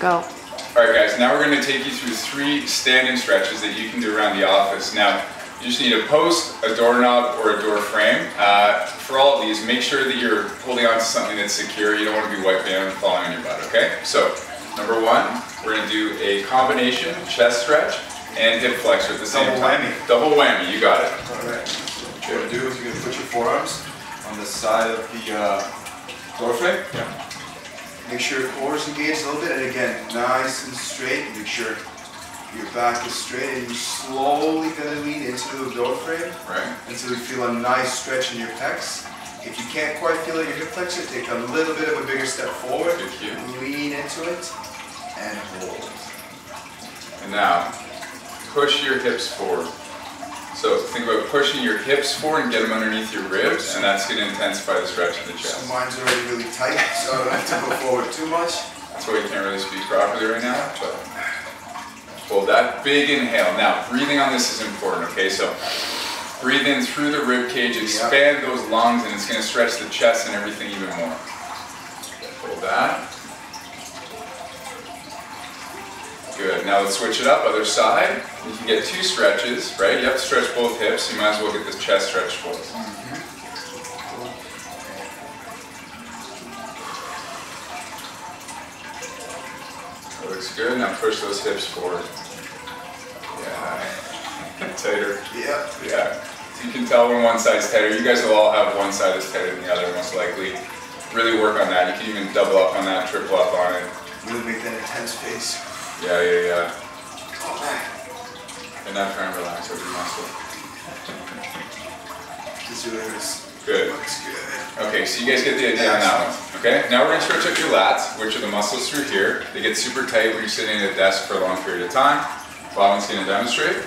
Go. All right, guys, now we're going to take you through 3 standing stretches that you can do around the office. Now, you just need a post, a doorknob, or a door frame. For all of these, make sure that you're holding on to something that's secure. You don't want to be wiping out and falling on your butt, okay? So, number 1, we're going to do a combination chest stretch and hip flexor at the same time. Double whammy, you got it. All right. What you're going to do is you're going to put your forearms on the side of the door frame. Yeah. Make sure your core is engaged a little bit, and again, nice and straight. Make sure your back is straight, and you're slowly going to lean into the door frame until you feel a nice stretch in your pecs. If you can't quite feel it in your hip flexor, take a little bit of a bigger step forward, lean into it, and hold. And now, push your hips forward. So think about pushing your hips forward and get them underneath your ribs, and that's going to intensify the stretch of the chest. So mine's already really tight, so I don't have to go forward too much. That's why you can't really speak properly right now, but hold that big inhale. Now, breathing on this is important, okay? So breathe in through the rib cage, expand those lungs, and it's going to stretch the chest and everything even more. Hold that. Good. Now let's switch it up, other side. You can get 2 stretches, right? You have to stretch both hips, so you might as well get this chest stretch both. That looks good. Now push those hips forward. Yeah. Tighter. Yeah. So you can tell when one side's tighter. You guys will all have one side that's tighter than the other, most likely. Really work on that. You can even double up on that, triple up on it. Really make that intense face. Yeah. Oh, man. And now try and relax every muscle. This really is. Good. Looks good. Okay, so you guys get the idea on that one. Okay, now we're going to stretch out your lats, which are the muscles through here. They get super tight when you're sitting at a desk for a long period of time. Robin's going to demonstrate.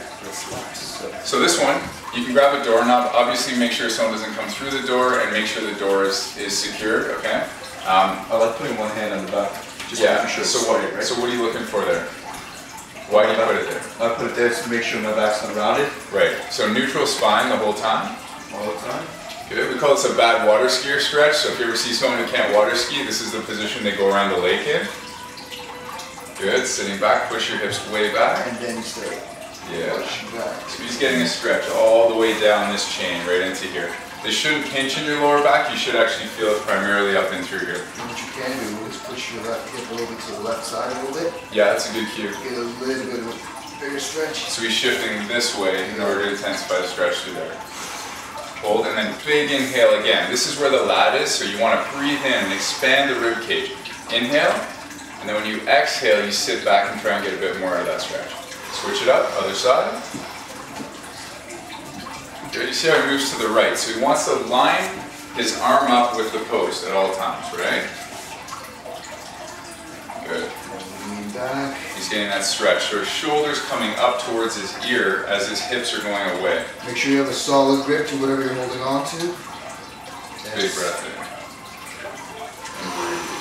So this one, you can grab a doorknob. Obviously, make sure someone doesn't come through the door, and make sure the door is secured. Okay. I like putting one hand on the back. Just yeah. Sure so what? Right? So what are you looking for there? Why do you put it there? I put it there to make sure my back's not rounded. Right. So neutral spine the whole time. All the time. Good. We call this a bad water skier stretch. So if you ever see someone who can't water ski, this is the position they go around the lake in. Good. Sitting back, push your hips way back. And then stay. Yeah. So he's getting a stretch all the way down this chain, right into here. This shouldn't pinch in your lower back. You should actually feel it primarily up and through here. And what you can do is push your left hip a little bit to the left side a little bit. Yeah, that's a good cue. Get a little bit of a bigger stretch. So he's shifting this way in order to intensify the stretch through there. Hold, and then big inhale again. This is where the lat is, so you want to breathe in and expand the rib cage. Inhale, and then when you exhale, you sit back and try and get a bit more out of that stretch. Switch it up, other side. Good, you see how he moves to the right. So he wants to line his arm up with the post at all times, right? Good. Lean back. He's getting that stretch. So his shoulder's coming up towards his ear as his hips are going away. Make sure you have a solid grip to whatever you're holding on to. Big breath in. And breathe.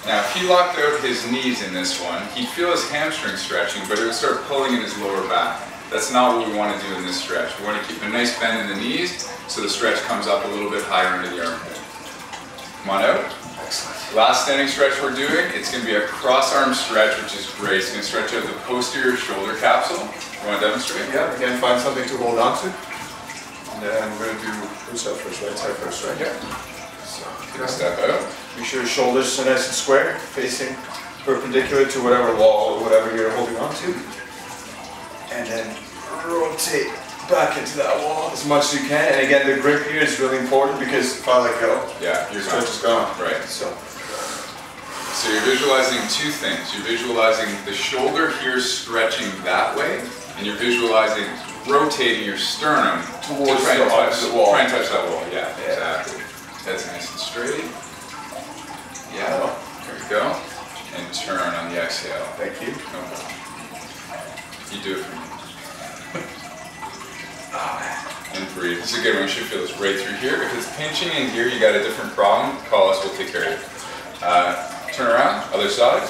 Now, if he locked out his knees in this one, he'd feel his hamstring stretching, but it would start pulling in his lower back. That's not what we want to do in this stretch. We want to keep a nice bend in the knees, so the stretch comes up a little bit higher into the armpit. Come on out. Excellent. Last standing stretch we're doing, it's going to be a cross-arm stretch, which is great. It's going to stretch out the posterior shoulder capsule. You want to demonstrate? Yeah, again, find something to hold on to. And then we're going to do who's up first, right side first, right? Yeah. So, step out. Make sure your shoulders are nice and square, facing perpendicular to whatever wall or whatever you're holding on to. And then rotate back into that wall as much as you can. And again, the grip here is really important because if I let go, your stretch is gone. Right. So you're visualizing 2 things. You're visualizing the shoulder here stretching that way, and you're visualizing rotating your sternum towards try and touch the wall. Try and touch that wall. Yeah, exactly. Head's nice and straight. Yeah, there we go. And turn on the exhale. Thank you. No problem. You do it for me. And breathe. This is a good one. You should feel this right through here. If it's pinching in here, you got a different problem, call us, we'll take care of it. Turn around, other side.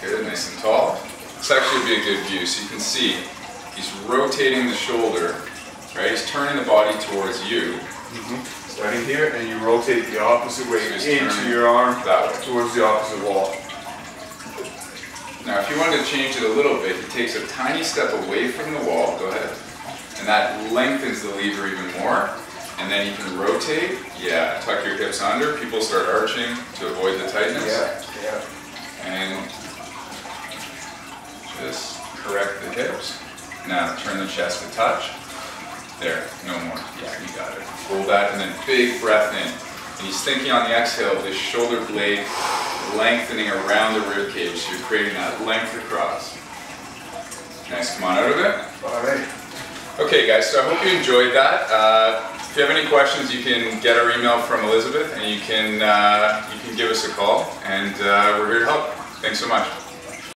Good, nice and tall. This actually would be a good view. So you can see he's rotating the shoulder right? He's turning the body towards you. Starting here, and you rotate the opposite way So into your arm, that way. towards the opposite wall. Now, if you wanted to change it a little bit, he takes a tiny step away from the wall. Go ahead. And that lengthens the lever even more. And then you can rotate. Yeah, tuck your hips under. People start arching to avoid the tightness. Yeah. And just correct the hips. Now turn the chest to touch. There, no more. Yeah, you got it. Hold that, and then big breath in. And he's thinking on the exhale, this shoulder blade lengthening around the rib cage, so you're creating that length across. Nice, come on out of it. All right. Okay guys, so I hope you enjoyed that. If you have any questions, you can get our email from Elizabeth, and you can give us a call, and we're here to help. Thanks so much.